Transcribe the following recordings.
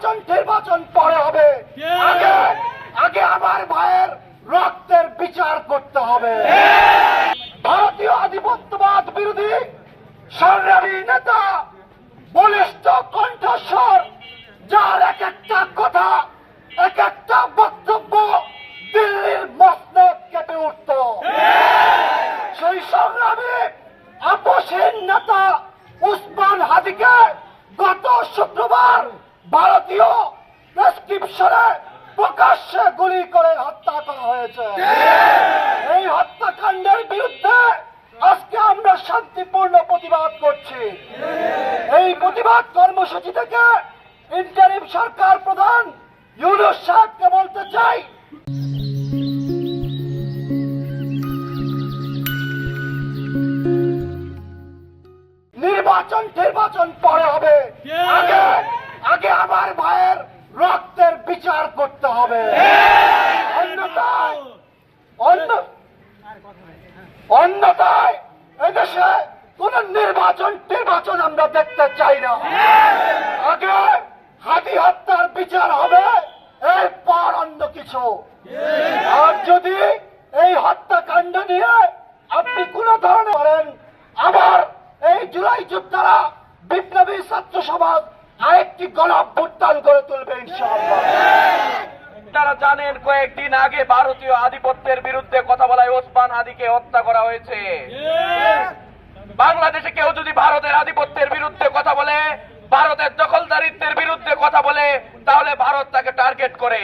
নির্বাচন পরে হবে। আগে আগে আমার ভাইয়ের রক্তের বিচার করতে হবে। ভারতীয় আধিপত্যবাদ বিরোধী সংগ্রামী নেতা, বলিষ্ঠ কণ্ঠস্বর, যার এক একটা কথা, এক একটা বক্তব্য দিল্লির মসনদ কেঁপে উঠত, সেই সংগ্রামী আপসহীন নেতা উসমান হাদিকে গত শুক্রবার ভারতীয় প্রেসক্রিপশনে প্রকাশ্যে গুলি করে হত্যা করা হয়েছে। এই হত্যাকাণ্ডের বিরুদ্ধে আজকে আমরা শান্তিপূর্ণ প্রতিবাদ করছি। এই প্রতিবাদ কর্মসূচি থেকে ইন্টারিম সরকার প্রধান ইউনূস সাহেবকে বলতে চাই, নির্বাচন পরে হবে। আগে আগে আমার ভাইয়ের রক্তের বিচার করতে হবে। অন্যথায় এদেশে কোন নির্বাচন আমরা দেখতে চাই না। আগে হাদি হত্যার বিচার হবে, এরপর অন্য কিছু। আর যদি এই হত্যাকাণ্ড নিয়ে আপনি কোন ধরনের করেন, আবার এই জুলাই যোদ্ধারা বিপ্লবী ছাত্র সমাজ আরেকটি গণঅভ্যুত্থান করে তুলবে ইনশাআল্লাহ। তারা জানেন কয়েকদিন আগে ভারতীয় আধিপত্যের বিরুদ্ধে কথা বলায় ওসমান হাদিকে হত্যা করা হয়েছে। বাংলাদেশে কেউ যদি ভারতের আধিপত্যের বিরুদ্ধে কথা বলে, ভারতের দখলদারিত্বের বিরুদ্ধে কথা বলে, তাহলে ভারত তাকে টার্গেট করে।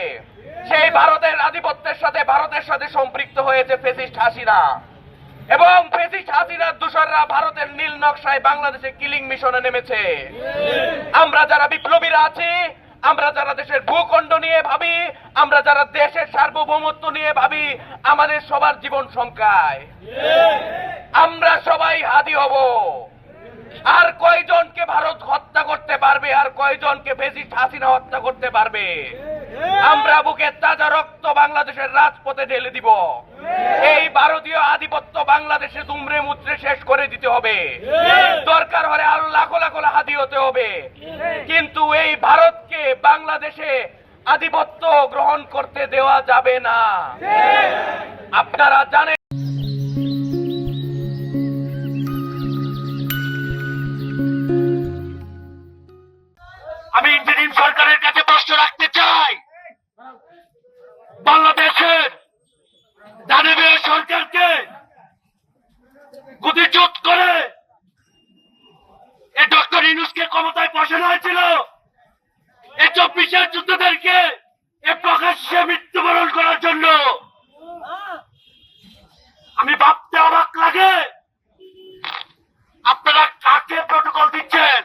সেই ভারতের আধিপত্যের সাথে ভারতের সাথে সম্পৃক্ত হয়েছে ফ্যাসিস্ট হাসিনা, এবং ফ্যাসিস্ট হাসিনার দূষররা ভারতের নীল নকশায় বাংলাদেশে কিলিং মিশনে নেমেছে। আমরা যারা বিপ্লবীরা আছি, আমরা যারা দেশের ভূখণ্ড নিয়ে ভাবি, আমরা যারা দেশের সার্বভৌমত্ব নিয়ে ভাবি, আমাদের সবার জীবন সংখ্যায় আমরা সবাই হাদি হব। আর কয়জনকে ভারত হত্যা করতে পারবে, আর কয়জনকে ফ্যাসিস্ট হাসিনা হত্যা করতে পারবে? আমরা বুকের তাজা রক্ত বাংলাদেশের রাজপথে ঢেলে দিব। এই ভারতীয় আধিপত্য বাংলাদেশে দুমড়ে মুচড়ে শেষ করে দিতে হবে। দরকার হলে আরো লাখো লাখো হাদি হতে হবে, কিন্তু এই ভারতকে বাংলাদেশে আধিপত্য গ্রহণ করতে দেওয়া যাবে না। আপনারা জানেন, আমি ইন্টারিম সরকারের কাছে প্রশ্ন রাখতে চাই, বাংলাদেশের দানবীয় সরকারকে গুটিচ্যুত করে এই ডক্টর ইউনূসকে ক্ষমতায় বসানো হয়েছিল, এই 24 যুদ্ধদেরকে এ প্রকাশ্যে মৃত্যুবরণ করার জন্য। আমি ভাবতে অবাক লাগে, আপনারা কাকে প্রটোকল দিচ্ছেন।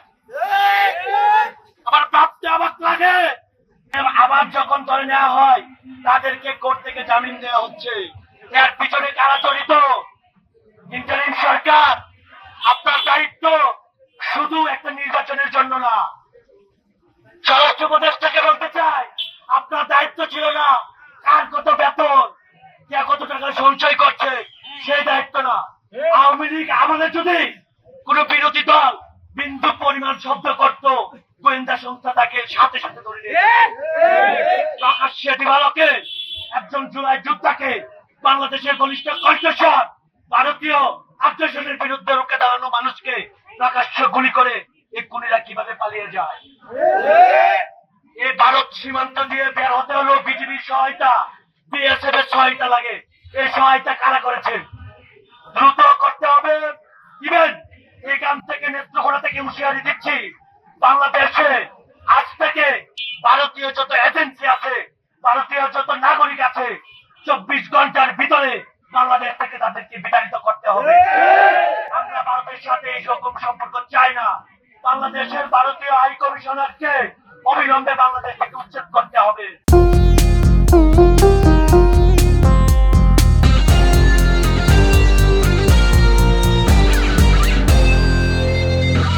আবার ভাবতে অবাক লাগে, আবার যখন ধরে নেওয়া হয় তাদেরকে কোর্ট থেকে জামিন দেওয়া হচ্ছে। এর পিছনে কারা জড়িত? ইন্টারিম সরকার, আপনার দায়িত্ব শুধু একটা নির্বাচনের জন্য না। স্বরাষ্ট্র উপদেষ্টাকে বলতে চাই, আপনার দায়িত্ব ছিল না কার কত বেতন, কে কত টাকা সঞ্চয় করছে, সেই দায়িত্ব না। আওয়ামী লীগ আমাদের যদি কোন বিরোধী দল বিন্দু পরিমাণ শব্দ করত, গোয়েন্দা সংস্থা তাকে সাথে সাথে ধরে নিয়ে প্রকাশ্যে দিবালোকে একজন জুলাই যোদ্ধাকে, বাংলাদেশের বলিষ্ঠ কণ্ঠস্বর, ভারতীয় আগ্রাসনের বিরুদ্ধে রুখে দাঁড়ানো মানুষকে প্রকাশ্য গুলি করে এই খুনিরা কিভাবে পালিয়ে যায়। এই ভারত সীমান্ত দিয়ে বের হতে হলো বিজিবির সহায়তা, বিএসএফ এর সহায়তা লাগে। এই সহায়তা কারা করেছে? দ্রুত করতে হবে। ইভেন এখান থেকে নেত্রকোনা থেকে হুঁশিয়ারি দিচ্ছি, বাংলাদেশে আজ থেকে ভারতীয় যত এজেন্সি আছে, ভারতীয় যত নাগরিক আছে, 24 ঘন্টার ভিতরে বাংলাদেশ থেকে তাদেরকে বিতাড়িত করতে হবে। আমরা ভারতের সাথে এই রকম সম্পর্ক চাই না। বাংলাদেশের ভারতীয় হাই কমিশনারকে অবিলম্বে বাংলাদেশ থেকে উচ্ছেদ